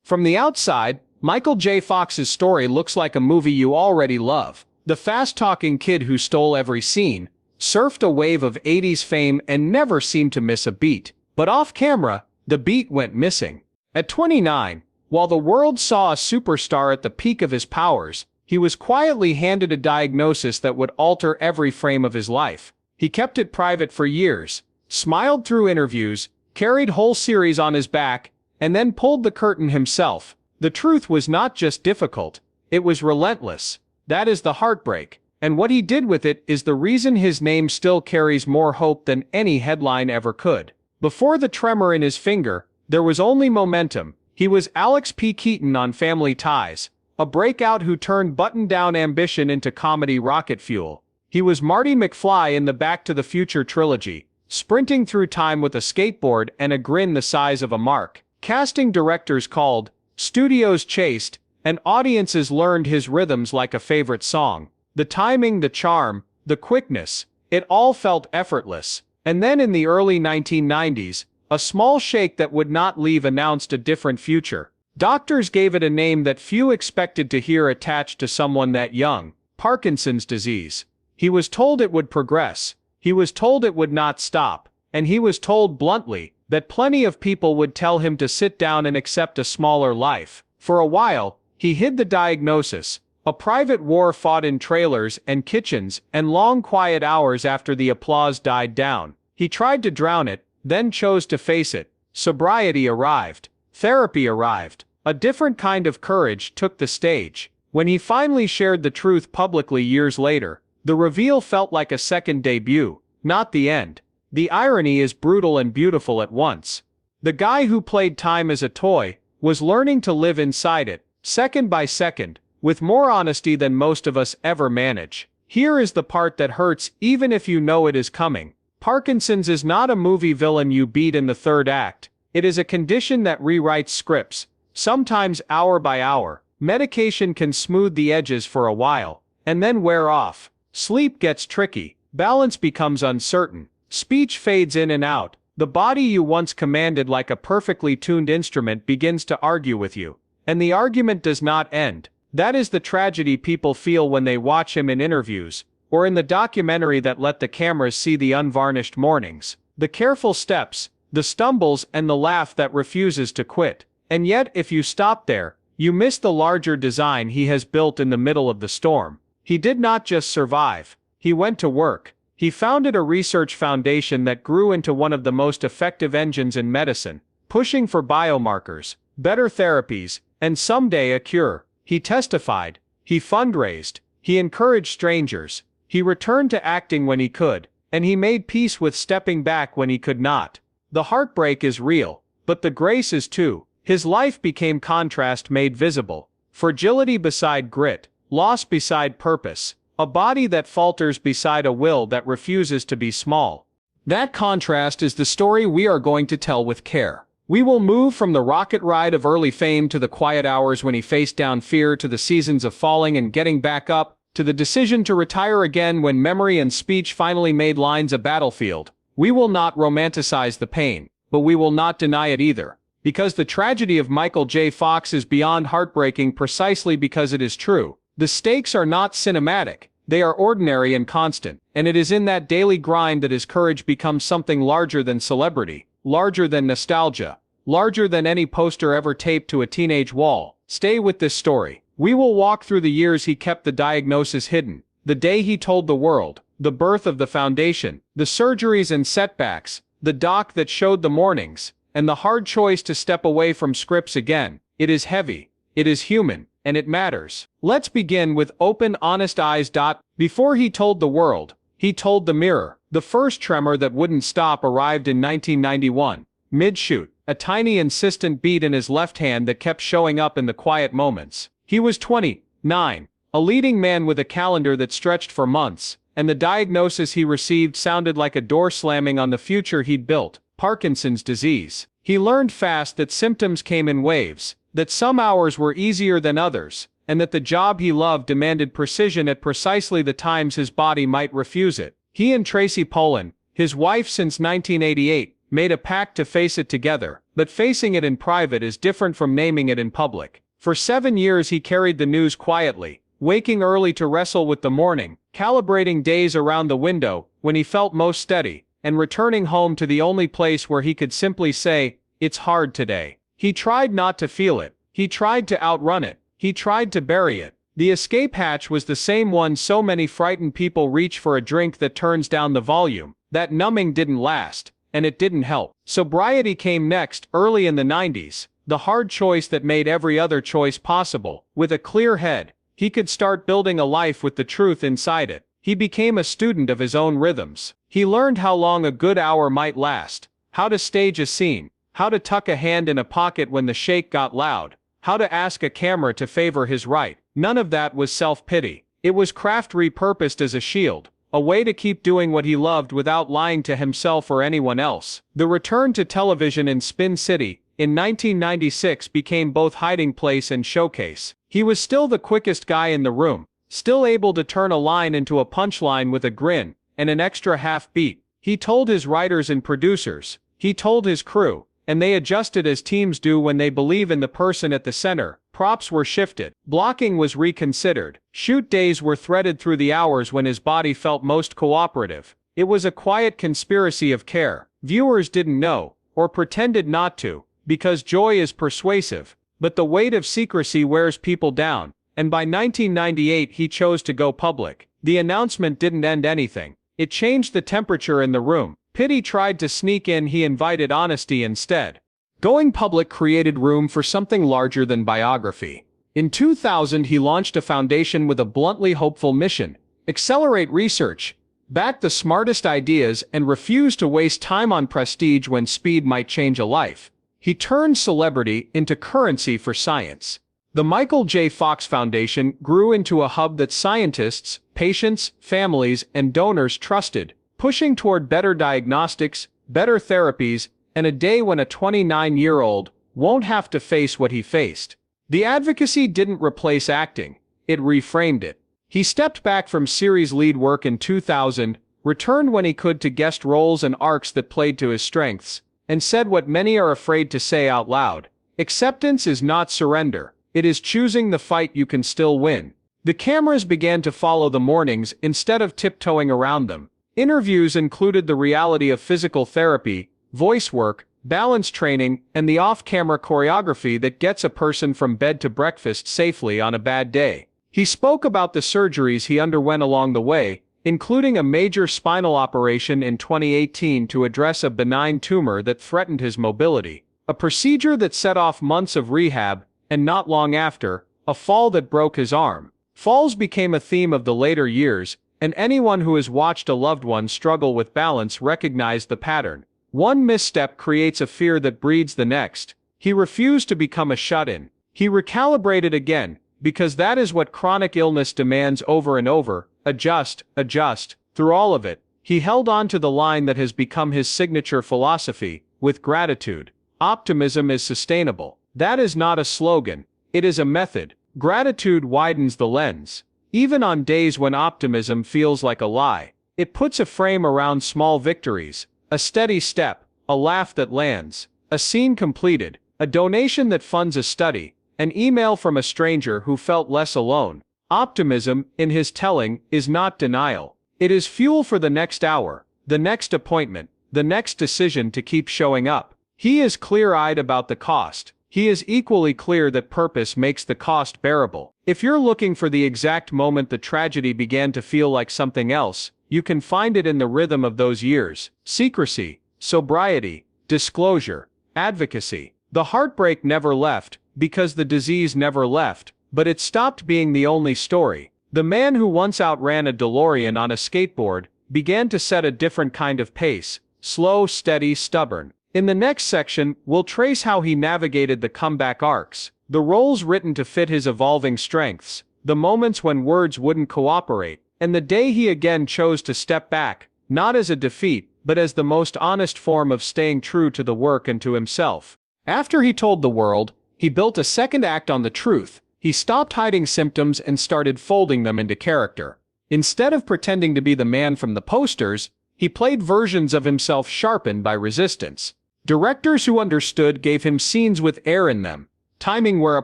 From the outside, Michael J. Fox's story looks like a movie you already love. The fast-talking kid who stole every scene, surfed a wave of 80s fame and never seemed to miss a beat. But off-camera, the beat went missing. At 29, while the world saw a superstar at the peak of his powers, he was quietly handed a diagnosis that would alter every frame of his life. He kept it private for years, smiled through interviews, carried whole series on his back, and then pulled the curtain himself. The truth was not just difficult, it was relentless. That is the heartbreak. And what he did with it is the reason his name still carries more hope than any headline ever could. Before the tremor in his finger, there was only momentum. He was Alex P. Keaton on Family Ties, a breakout who turned button-down ambition into comedy rocket fuel. He was Marty McFly in the Back to the Future trilogy, sprinting through time with a skateboard and a grin the size of a mark. Casting directors called, studios chased, and audiences learned his rhythms like a favorite song. The timing, the charm, the quickness, it all felt effortless. And then in the early 1990s, a small shake that would not leave announced a different future. Doctors gave it a name that few expected to hear attached to someone that young: Parkinson's disease. He was told it would progress, he was told it would not stop, and he was told bluntly that plenty of people would tell him to sit down and accept a smaller life. For a while, he hid the diagnosis, a private war fought in trailers and kitchens and long quiet hours after the applause died down. He tried to drown it, then chose to face it. Sobriety arrived. Therapy arrived. A different kind of courage took the stage. When he finally shared the truth publicly years later, the reveal felt like a second debut, not the end. The irony is brutal and beautiful at once. The guy who played time as a toy was learning to live inside it, second by second, with more honesty than most of us ever manage. Here is the part that hurts even if you know it is coming. Parkinson's is not a movie villain you beat in the third act. It is a condition that rewrites scripts, sometimes hour by hour. Medication can smooth the edges for a while, and then wear off. Sleep gets tricky, balance becomes uncertain, speech fades in and out. The body you once commanded like a perfectly tuned instrument begins to argue with you. And the argument does not end. That is the tragedy people feel when they watch him in interviews, or in the documentary that let the cameras see the unvarnished mornings, the careful steps, the stumbles and the laugh that refuses to quit. And yet if you stop there, you miss the larger design he has built in the middle of the storm. He did not just survive, he went to work. He founded a research foundation that grew into one of the most effective engines in medicine, pushing for biomarkers, better therapies, and someday a cure. He testified, he fundraised, he encouraged strangers, he returned to acting when he could, and he made peace with stepping back when he could not. The heartbreak is real, but the grace is too. His life became contrast made visible. Fragility beside grit, loss beside purpose, a body that falters beside a will that refuses to be small. That contrast is the story we are going to tell with care. We will move from the rocket ride of early fame to the quiet hours when he faced down fear, to the seasons of falling and getting back up, to the decision to retire again when memory and speech finally made lines a battlefield. We will not romanticize the pain, but we will not deny it either. Because the tragedy of Michael J. Fox is beyond heartbreaking precisely because it is true. The stakes are not cinematic, they are ordinary and constant, and it is in that daily grind that his courage becomes something larger than celebrity, larger than nostalgia, larger than any poster ever taped to a teenage wall. Stay with this story. We will walk through the years he kept the diagnosis hidden, the day he told the world, the birth of the foundation, the surgeries and setbacks, the doc that showed the mornings, and the hard choice to step away from scripts again. It is heavy, it is human, and it matters. Let's begin with open, honest eyes. Before he told the world, he told the mirror. The first tremor that wouldn't stop arrived in 1991. Mid-shoot, a tiny insistent beat in his left hand that kept showing up in the quiet moments. He was 29, a leading man with a calendar that stretched for months, and the diagnosis he received sounded like a door slamming on the future he'd built: Parkinson's disease. He learned fast that symptoms came in waves, that some hours were easier than others, and that the job he loved demanded precision at precisely the times his body might refuse it. He and Tracy Pollan, his wife since 1988, made a pact to face it together, but facing it in private is different from naming it in public. For 7 years he carried the news quietly, waking early to wrestle with the morning, calibrating days around the window when he felt most steady, and returning home to the only place where he could simply say, "It's hard today." He tried not to feel it. He tried to outrun it. He tried to bury it. The escape hatch was the same one so many frightened people reach for, a drink that turns down the volume. That numbing didn't last, and it didn't help. Sobriety came next, early in the 90s, the hard choice that made every other choice possible. With a clear head, he could start building a life with the truth inside it. He became a student of his own rhythms. He learned how long a good hour might last, how to stage a scene, how to tuck a hand in a pocket when the shake got loud, how to ask a camera to favor his right. None of that was self-pity. It was craft repurposed as a shield, a way to keep doing what he loved without lying to himself or anyone else. The return to television in Spin City in 1996 became both hiding place and showcase. He was still the quickest guy in the room, still able to turn a line into a punchline with a grin and an extra half beat. He told his writers and producers, he told his crew, and they adjusted as teams do when they believe in the person at the center. Props were shifted. Blocking was reconsidered. Shoot days were threaded through the hours when his body felt most cooperative. It was a quiet conspiracy of care. Viewers didn't know, or pretended not to, because joy is persuasive, but the weight of secrecy wears people down, and by 1998 he chose to go public. The announcement didn't end anything. It changed the temperature in the room. Pity tried to sneak in, he invited honesty instead. Going public created room for something larger than biography. In 2000 he launched a foundation with a bluntly hopeful mission: accelerate research, back the smartest ideas, and refuse to waste time on prestige when speed might change a life. He turned celebrity into currency for science. The Michael J. Fox Foundation grew into a hub that scientists, patients, families, and donors trusted, pushing toward better diagnostics, better therapies, and a day when a 29-year-old won't have to face what he faced. The advocacy didn't replace acting, it reframed it. He stepped back from series lead work in 2000, returned when he could to guest roles and arcs that played to his strengths, and said what many are afraid to say out loud: acceptance is not surrender, it is choosing the fight you can still win. The cameras began to follow the mornings instead of tiptoeing around them. Interviews included the reality of physical therapy, voice work, balance training, and the off-camera choreography that gets a person from bed to breakfast safely on a bad day. He spoke about the surgeries he underwent along the way, including a major spinal operation in 2018 to address a benign tumor that threatened his mobility, a procedure that set off months of rehab, and not long after, a fall that broke his arm. Falls became a theme of the later years, and anyone who has watched a loved one struggle with balance recognized the pattern. One misstep creates a fear that breeds the next. He refused to become a shut-in. He recalibrated again, because that is what chronic illness demands over and over: adjust, adjust. Through all of it, he held on to the line that has become his signature philosophy: with gratitude. Optimism is sustainable. That is not a slogan, it is a method. Gratitude widens the lens. Even on days when optimism feels like a lie, it puts a frame around small victories: a steady step, a laugh that lands, a scene completed, a donation that funds a study, an email from a stranger who felt less alone. Optimism, in his telling, is not denial. It is fuel for the next hour, the next appointment, the next decision to keep showing up. He is clear-eyed about the cost. He is equally clear that purpose makes the cost bearable. If you're looking for the exact moment the tragedy began to feel like something else, you can find it in the rhythm of those years: secrecy, sobriety, disclosure, advocacy. The heartbreak never left, because the disease never left, but it stopped being the only story. The man who once outran a DeLorean on a skateboard began to set a different kind of pace: slow, steady, stubborn. In the next section, we'll trace how he navigated the comeback arcs, the roles written to fit his evolving strengths, the moments when words wouldn't cooperate, and the day he again chose to step back, not as a defeat, but as the most honest form of staying true to the work and to himself. After he told the world, he built a second act on the truth. He stopped hiding symptoms and started folding them into character. Instead of pretending to be the man from the posters, he played versions of himself sharpened by resistance. Directors who understood gave him scenes with air in them, timing where a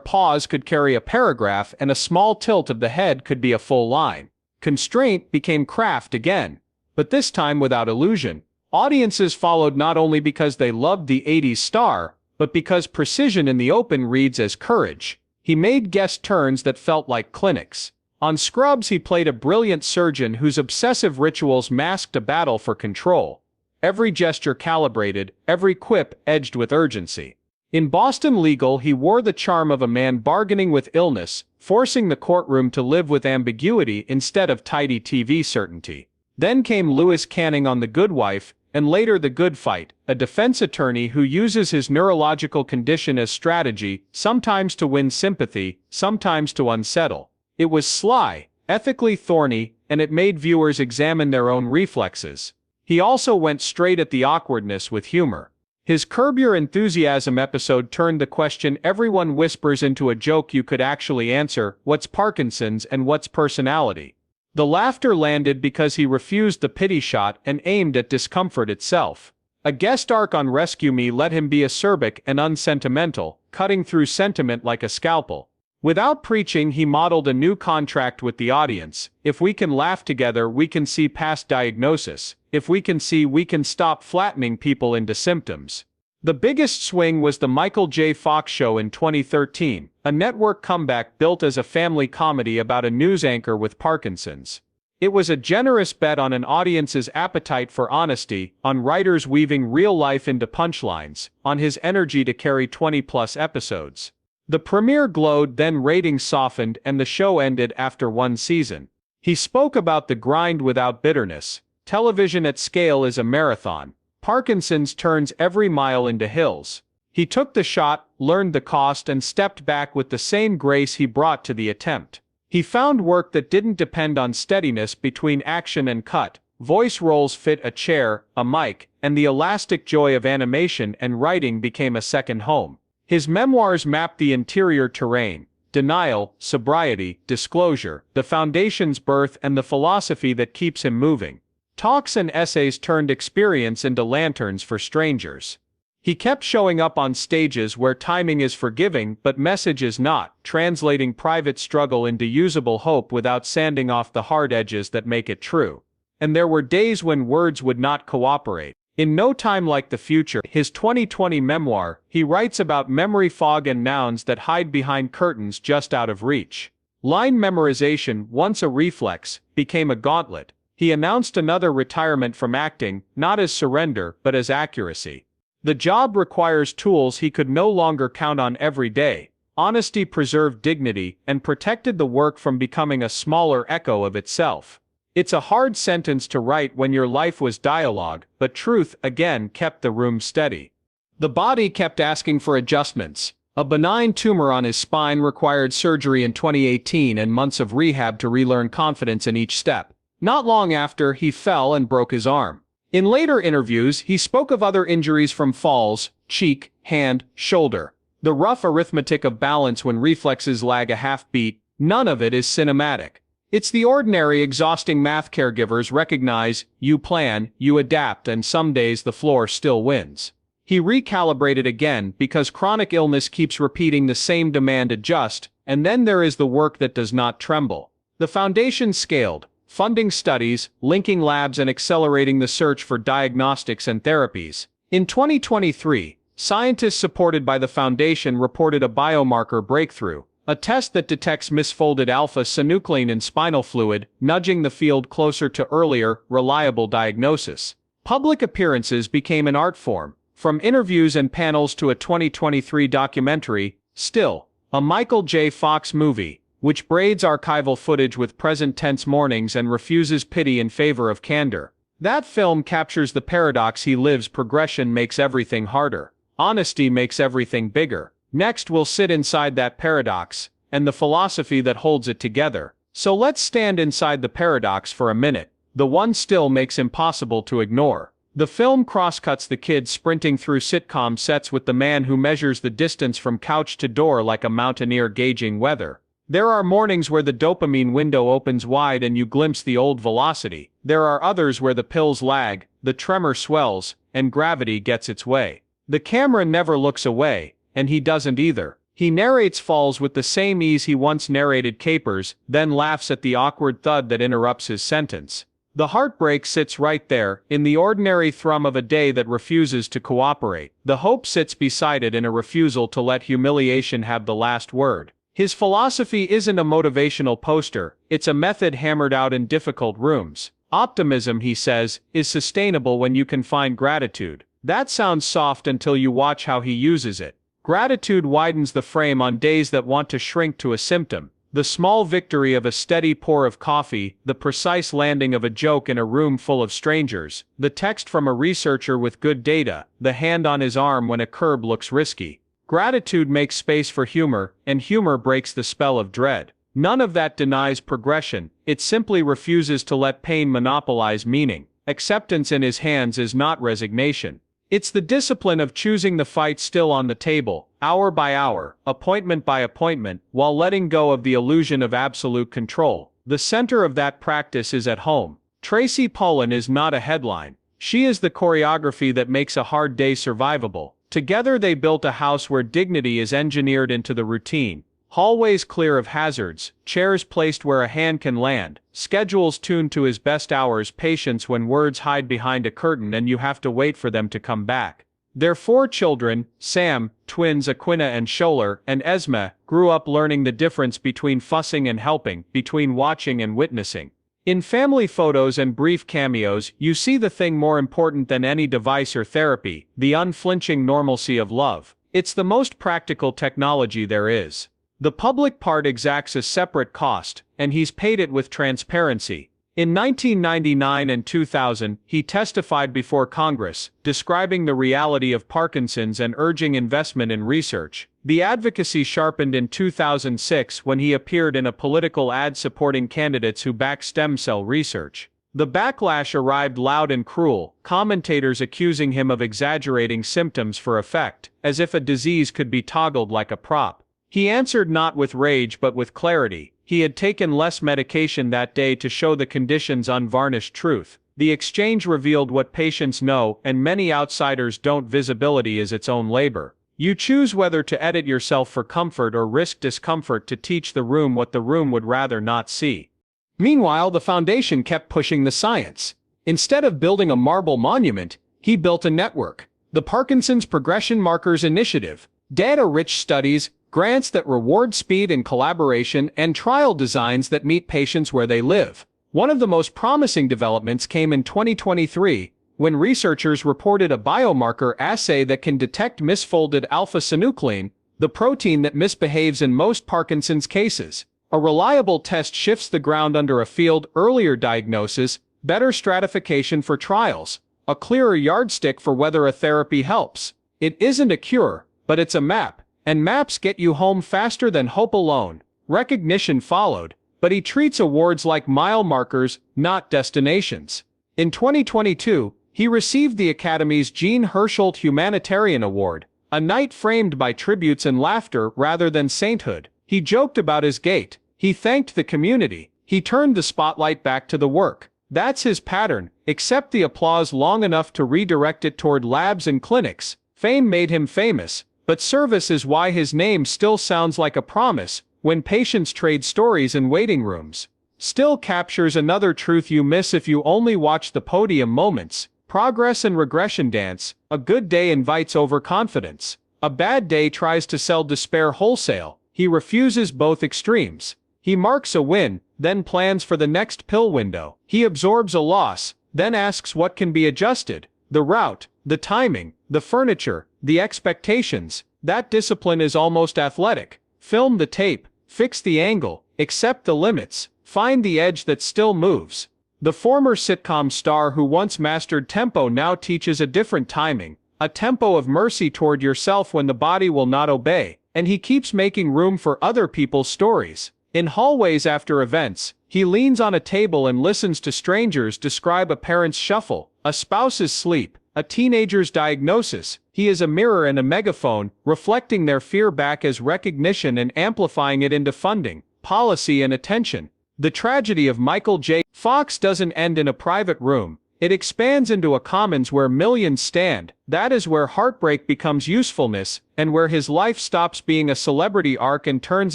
pause could carry a paragraph and a small tilt of the head could be a full line. Constraint became craft again, but this time without illusion. Audiences followed not only because they loved the 80s star, but because precision in the open reads as courage. He made guest turns that felt like clinics. On Scrubs he played a brilliant surgeon whose obsessive rituals masked a battle for control. Every gesture calibrated, every quip edged with urgency. In Boston Legal he wore the charm of a man bargaining with illness, forcing the courtroom to live with ambiguity instead of tidy TV certainty. Then came Lewis Canning on The Good Wife, and later The Good Fight, a defense attorney who uses his neurological condition as strategy, sometimes to win sympathy, sometimes to unsettle. It was sly, ethically thorny, and it made viewers examine their own reflexes. He also went straight at the awkwardness with humor. His Curb Your Enthusiasm episode turned the question everyone whispers into a joke you could actually answer: what's Parkinson's and what's personality? The laughter landed because he refused the pity shot and aimed at discomfort itself. A guest arc on Rescue Me let him be acerbic and unsentimental, cutting through sentiment like a scalpel. Without preaching, he modeled a new contract with the audience: if we can laugh together, we can see past diagnosis. If we can see, we can stop flattening people into symptoms. The biggest swing was the Michael J. Fox Show in 2013, a network comeback built as a family comedy about a news anchor with Parkinson's. It was a generous bet on an audience's appetite for honesty, on writers weaving real life into punchlines, on his energy to carry 20-plus episodes. The premiere glowed, then ratings softened and the show ended after one season. He spoke about the grind without bitterness. Television at scale is a marathon. Parkinson's turns every mile into hills. He took the shot, learned the cost, and stepped back with the same grace he brought to the attempt. He found work that didn't depend on steadiness between action and cut. Voice roles fit a chair, a mic, and the elastic joy of animation and writing became a second home. His memoirs mapped the interior terrain: denial, sobriety, disclosure, the foundation's birth, and the philosophy that keeps him moving. Talks and essays turned experience into lanterns for strangers. He kept showing up on stages where timing is forgiving but message is not, translating private struggle into usable hope without sanding off the hard edges that make it true. And there were days when words would not cooperate. In No Time Like the Future, his 2020 memoir, he writes about memory fog and nouns that hide behind curtains just out of reach. Line memorization, once a reflex, became a gauntlet. He announced another retirement from acting, not as surrender, but as accuracy. The job requires tools he could no longer count on every day. Honesty preserved dignity and protected the work from becoming a smaller echo of itself. It's a hard sentence to write when your life was dialogue, but truth, again, kept the room steady. The body kept asking for adjustments. A benign tumor on his spine required surgery in 2018 and months of rehab to relearn confidence in each step. Not long after, he fell and broke his arm. In later interviews, he spoke of other injuries from falls: cheek, hand, shoulder. The rough arithmetic of balance when reflexes lag a half beat. None of it is cinematic. It's the ordinary, exhausting math caregivers recognize: you plan, you adapt, and some days the floor still wins. He recalibrated again because chronic illness keeps repeating the same demand: adjust. And then there is the work that does not tremble. The foundation scaled, funding studies, linking labs, and accelerating the search for diagnostics and therapies. In 2023, scientists supported by the foundation reported a biomarker breakthrough, a test that detects misfolded alpha-synuclein in spinal fluid, nudging the field closer to earlier, reliable diagnosis. Public appearances became an art form, from interviews and panels to a 2023 documentary, Still, a Michael J. Fox movie, which braids archival footage with present-tense mornings and refuses pity in favor of candor. That film captures the paradox he lives: progression makes everything harder. Honesty makes everything bigger. Next, we'll sit inside that paradox, and the philosophy that holds it together. So let's stand inside the paradox for a minute, the one still makes impossible to ignore. The film crosscuts the kid sprinting through sitcom sets with the man who measures the distance from couch to door like a mountaineer gauging weather. There are mornings where the dopamine window opens wide and you glimpse the old velocity. There are others where the pills lag, the tremor swells, and gravity gets its way. The camera never looks away, and he doesn't either. He narrates falls with the same ease he once narrated capers, then laughs at the awkward thud that interrupts his sentence. The heartbreak sits right there, in the ordinary thrum of a day that refuses to cooperate. The hope sits beside it in a refusal to let humiliation have the last word. His philosophy isn't a motivational poster, it's a method hammered out in difficult rooms. Optimism, he says, is sustainable when you can find gratitude. That sounds soft until you watch how he uses it. Gratitude widens the frame on days that want to shrink to a symptom. The small victory of a steady pour of coffee, the precise landing of a joke in a room full of strangers, the text from a researcher with good data, the hand on his arm when a curb looks risky. Gratitude makes space for humor, and humor breaks the spell of dread. None of that denies progression, it simply refuses to let pain monopolize meaning. Acceptance in his hands is not resignation. It's the discipline of choosing the fight still on the table, hour by hour, appointment by appointment, while letting go of the illusion of absolute control. The center of that practice is at home. Tracy Pollan is not a headline. She is the choreography that makes a hard day survivable. Together they built a house where dignity is engineered into the routine. Hallways clear of hazards, chairs placed where a hand can land, schedules tuned to his best hours, patience when words hide behind a curtain and you have to wait for them to come back. Their 4 children, Sam, twins Aquina and Scholler, and Esme, grew up learning the difference between fussing and helping, between watching and witnessing. In family photos and brief cameos, you see the thing more important than any device or therapy, the unflinching normalcy of love. It's the most practical technology there is. The public part exacts a separate cost, and he's paid it with transparency. In 1999 and 2000, he testified before Congress, describing the reality of Parkinson's and urging investment in research. The advocacy sharpened in 2006 when he appeared in a political ad supporting candidates who back stem cell research. The backlash arrived loud and cruel, commentators accusing him of exaggerating symptoms for effect, as if a disease could be toggled like a prop. He answered not with rage but with clarity. He had taken less medication that day to show the condition's unvarnished truth. The exchange revealed what patients know and many outsiders don't: visibility is its own labor. You choose whether to edit yourself for comfort or risk discomfort to teach the room what the room would rather not see. Meanwhile, the foundation kept pushing the science. Instead of building a marble monument, he built a network. The Parkinson's Progression Markers Initiative. Data-rich studies, grants that reward speed and collaboration, and trial designs that meet patients where they live. One of the most promising developments came in 2023, when researchers reported a biomarker assay that can detect misfolded alpha-synuclein, the protein that misbehaves in most Parkinson's cases. A reliable test shifts the ground under a field: earlier diagnosis, better stratification for trials, a clearer yardstick for whether a therapy helps. It isn't a cure, but it's a map. And maps get you home faster than hope alone. Recognition followed, but he treats awards like mile markers, not destinations. In 2022, he received the Academy's Jean Hersholt Humanitarian Award, a night framed by tributes and laughter rather than sainthood. He joked about his gait. He thanked the community. He turned the spotlight back to the work. That's his pattern. Accept the applause long enough to redirect it toward labs and clinics. Fame made him famous. But service is why his name still sounds like a promise when patients trade stories in waiting rooms. Still captures another truth you miss if you only watch the podium moments: progress and regression dance. A good day invites overconfidence. A bad day tries to sell despair wholesale. He refuses both extremes. He marks a win, then plans for the next pill window. He absorbs a loss, then asks what can be adjusted: the route, the timing, the furniture, the expectations. That discipline is almost athletic. Film the tape, fix the angle, accept the limits, find the edge that still moves. The former sitcom star who once mastered tempo now teaches a different timing, a tempo of mercy toward yourself when the body will not obey, and he keeps making room for other people's stories. In hallways after events, he leans on a table and listens to strangers describe a parent's shuffle, a spouse's sleep, a teenager's diagnosis. He is a mirror and a megaphone, reflecting their fear back as recognition and amplifying it into funding, policy and attention. The tragedy of Michael J. Fox doesn't end in a private room. It expands into a commons where millions stand. That is where heartbreak becomes usefulness, and where his life stops being a celebrity arc and turns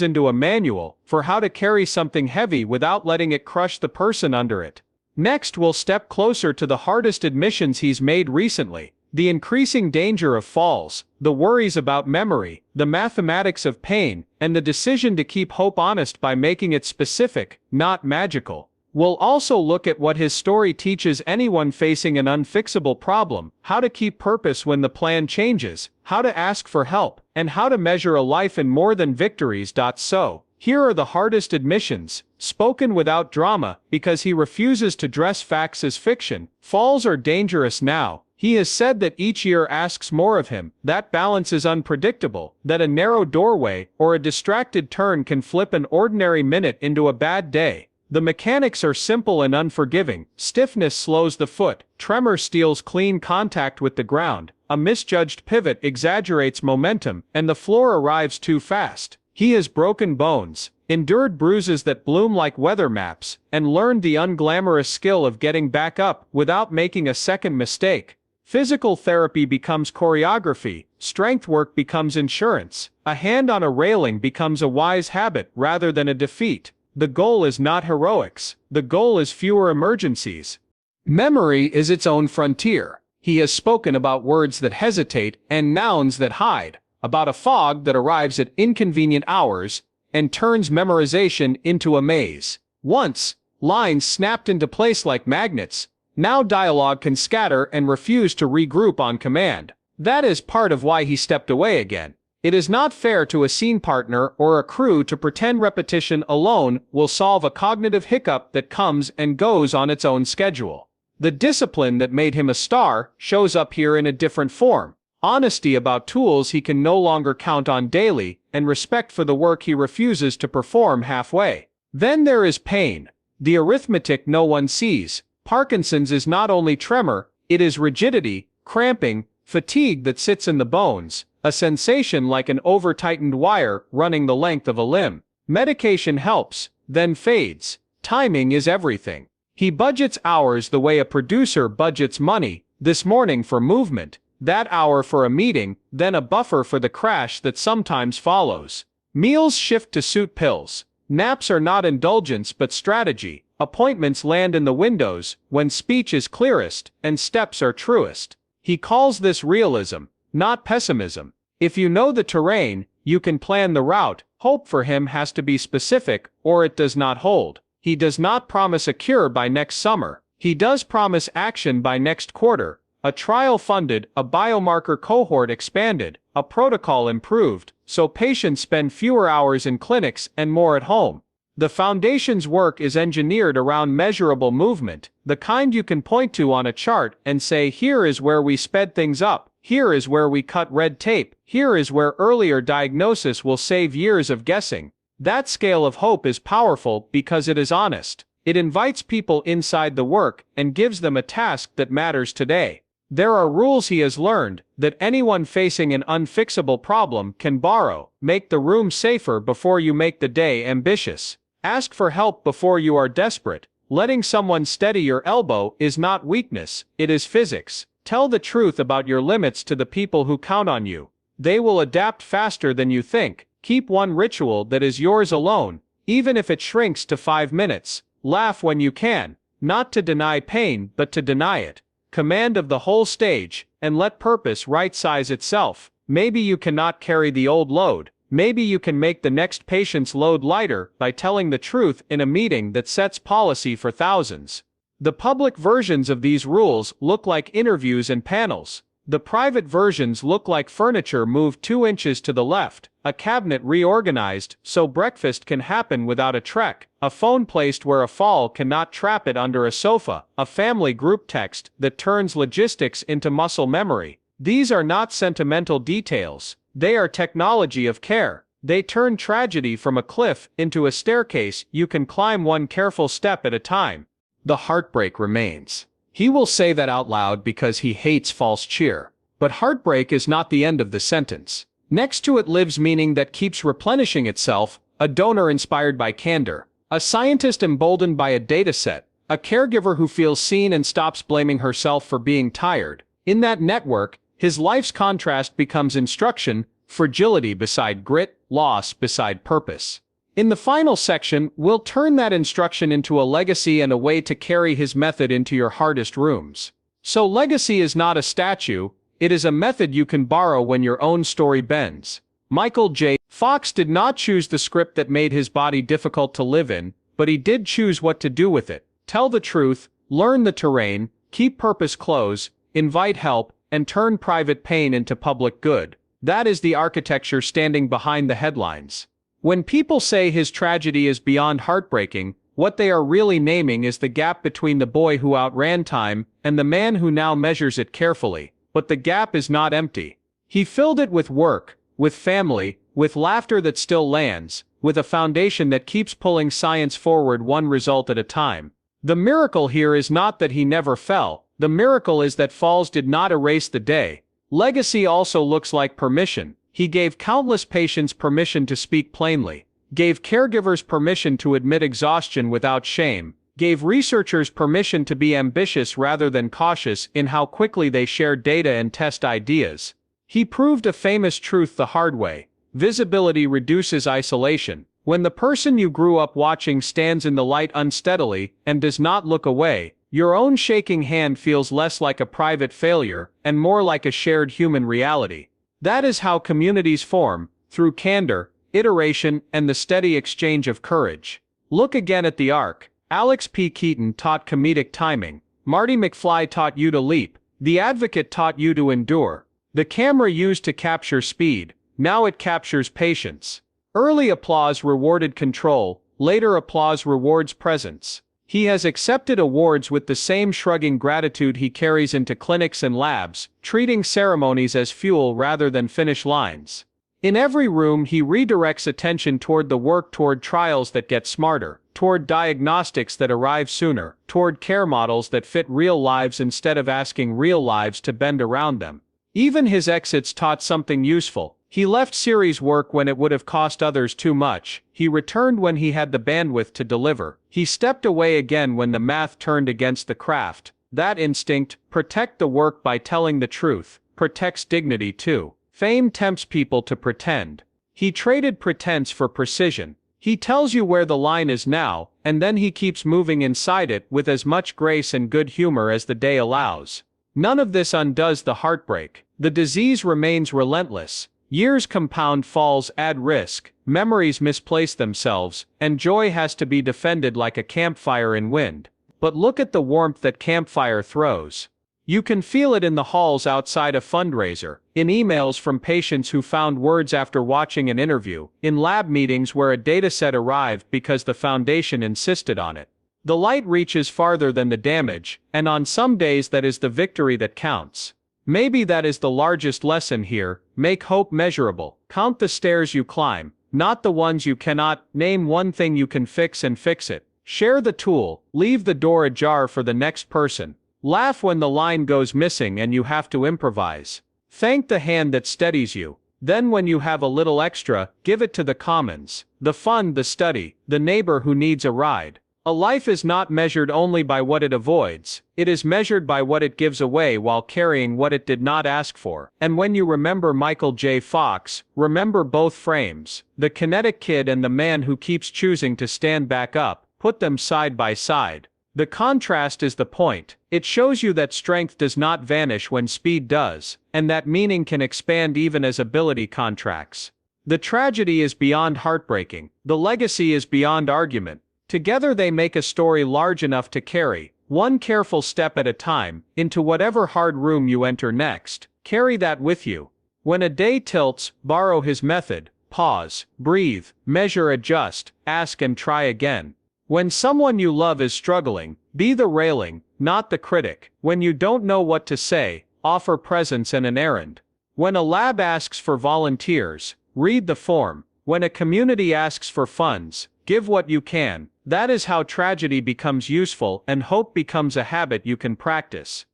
into a manual for how to carry something heavy without letting it crush the person under it. Next, we'll step closer to the hardest admissions he's made recently. The increasing danger of falls, the worries about memory, the mathematics of pain, and the decision to keep hope honest by making it specific, not magical. We'll also look at what his story teaches anyone facing an unfixable problem, how to keep purpose when the plan changes, how to ask for help, and how to measure a life in more than victories. So, here are the hardest admissions, spoken without drama, because he refuses to dress facts as fiction. Falls are dangerous now. He has said that each year asks more of him, that balance is unpredictable, that a narrow doorway or a distracted turn can flip an ordinary minute into a bad day. The mechanics are simple and unforgiving. Stiffness slows the foot, tremor steals clean contact with the ground, a misjudged pivot exaggerates momentum, and the floor arrives too fast. He has broken bones, endured bruises that bloom like weather maps, and learned the unglamorous skill of getting back up without making a second mistake. Physical therapy becomes choreography, strength work becomes insurance, a hand on a railing becomes a wise habit rather than a defeat. The goal is not heroics, the goal is fewer emergencies. Memory is its own frontier. He has spoken about words that hesitate and nouns that hide, about a fog that arrives at inconvenient hours and turns memorization into a maze. Once, lines snapped into place like magnets. Now dialogue can scatter and refuse to regroup on command. That is part of why he stepped away again. It is not fair to a scene partner or a crew to pretend repetition alone will solve a cognitive hiccup that comes and goes on its own schedule. The discipline that made him a star shows up here in a different form. Honesty about tools he can no longer count on daily, and respect for the work he refuses to perform halfway. Then there is pain. The arithmetic no one sees. Parkinson's is not only tremor, it is rigidity, cramping, fatigue that sits in the bones, a sensation like an over-tightened wire running the length of a limb. Medication helps, then fades. Timing is everything. He budgets hours the way a producer budgets money, this morning for movement, that hour for a meeting, then a buffer for the crash that sometimes follows. Meals shift to suit pills. Naps are not indulgence but strategy. Appointments land in the windows when speech is clearest and steps are truest. He calls this realism, not pessimism. If you know the terrain, you can plan the route. Hope for him has to be specific or it does not hold. He does not promise a cure by next summer. He does promise action by next quarter. A trial funded, a biomarker cohort expanded, a protocol improved, so patients spend fewer hours in clinics and more at home. The foundation's work is engineered around measurable movement, the kind you can point to on a chart and say, here is where we sped things up, here is where we cut red tape, here is where earlier diagnosis will save years of guessing. That scale of hope is powerful because it is honest. It invites people inside the work and gives them a task that matters today. There are rules he has learned that anyone facing an unfixable problem can borrow. Make the room safer before you make the day ambitious. Ask for help before you are desperate. Letting someone steady your elbow is not weakness, it is physics. Tell the truth about your limits to the people who count on you. They will adapt faster than you think. Keep one ritual that is yours alone, even if it shrinks to 5 minutes. Laugh when you can, not to deny pain but to deny it. Command of the whole stage, and let purpose right-size itself. Maybe you cannot carry the old load. Maybe you can make the next patient's load lighter by telling the truth in a meeting that sets policy for thousands. The public versions of these rules look like interviews and panels. The private versions look like furniture moved 2 inches to the left, a cabinet reorganized so breakfast can happen without a trek, a phone placed where a fall cannot trap it under a sofa, a family group text that turns logistics into muscle memory. These are not sentimental details. They are technology of care. They turn tragedy from a cliff into a staircase you can climb one careful step at a time. The heartbreak remains. He will say that out loud because he hates false cheer. But heartbreak is not the end of the sentence. Next to it lives meaning that keeps replenishing itself, a donor inspired by candor, a scientist emboldened by a dataset, A caregiver who feels seen and stops blaming herself for being tired. In that network, his life's contrast becomes instruction, fragility beside grit, loss beside purpose. In the final section, we'll turn that instruction into a legacy and a way to carry his method into your hardest rooms. So legacy is not a statue, it is a method you can borrow when your own story bends. Michael J. Fox did not choose the script that made his body difficult to live in, but he did choose what to do with it. Tell the truth, learn the terrain, keep purpose close, invite help, and turn private pain into public good. That is the architecture standing behind the headlines. When people say his tragedy is beyond heartbreaking, what they are really naming is the gap between the boy who outran time and the man who now measures it carefully. But the gap is not empty. He filled it with work, with family, with laughter that still lands, with a foundation that keeps pulling science forward one result at a time. The miracle here is not that he never fell, the miracle is that falls did not erase the day. Legacy also looks like permission. He gave countless patients permission to speak plainly, gave caregivers permission to admit exhaustion without shame, gave researchers permission to be ambitious rather than cautious in how quickly they share data and test ideas. He proved a famous truth the hard way. Visibility reduces isolation. When the person you grew up watching stands in the light unsteadily and does not look away, your own shaking hand feels less like a private failure and more like a shared human reality. That is how communities form, through candor, iteration, and the steady exchange of courage. Look again at the arc. Alex P. Keaton taught comedic timing. Marty McFly taught you to leap. The Advocate taught you to endure. The camera used to capture speed. Now it captures patience. Early applause rewarded control. Later applause rewards presence. He has accepted awards with the same shrugging gratitude he carries into clinics and labs, treating ceremonies as fuel rather than finish lines. In every room he redirects attention toward the work, toward trials that get smarter, toward diagnostics that arrive sooner, toward care models that fit real lives instead of asking real lives to bend around them. Even his exits taught something useful. He left series work when it would have cost others too much. He returned when he had the bandwidth to deliver. He stepped away again when the math turned against the craft. That instinct, protect the work by telling the truth, protects dignity too. Fame tempts people to pretend. He traded pretense for precision. He tells you where the line is now, and then he keeps moving inside it with as much grace and good humor as the day allows. None of this undoes the heartbreak. The disease remains relentless. Years compound, falls add risk, memories misplace themselves, and joy has to be defended like a campfire in wind. But look at the warmth that campfire throws. You can feel it in the halls outside a fundraiser, in emails from patients who found words after watching an interview, in lab meetings where a dataset arrived because the foundation insisted on it. The light reaches farther than the damage, and on some days that is the victory that counts. Maybe that is the largest lesson here. Make hope measurable. Count the stairs you climb, not the ones you cannot. Name one thing you can fix and fix it. Share the tool, leave the door ajar for the next person. Laugh when the line goes missing and you have to improvise. Thank the hand that steadies you. Then when you have a little extra, give it to the commons, the fund, the study, the neighbor who needs a ride. A life is not measured only by what it avoids, it is measured by what it gives away while carrying what it did not ask for. And when you remember Michael J. Fox, remember both frames, the kinetic kid and the man who keeps choosing to stand back up, put them side by side. The contrast is the point. It shows you that strength does not vanish when speed does, and that meaning can expand even as ability contracts. The tragedy is beyond heartbreaking, the legacy is beyond argument. Together they make a story large enough to carry, one careful step at a time, into whatever hard room you enter next. Carry that with you. When a day tilts, borrow his method. Pause, breathe, measure, adjust, ask and try again. When someone you love is struggling, be the railing, not the critic. When you don't know what to say, offer presence and an errand. When a lab asks for volunteers, read the form. When a community asks for funds, give what you can. That is how tragedy becomes useful and hope becomes a habit you can practice.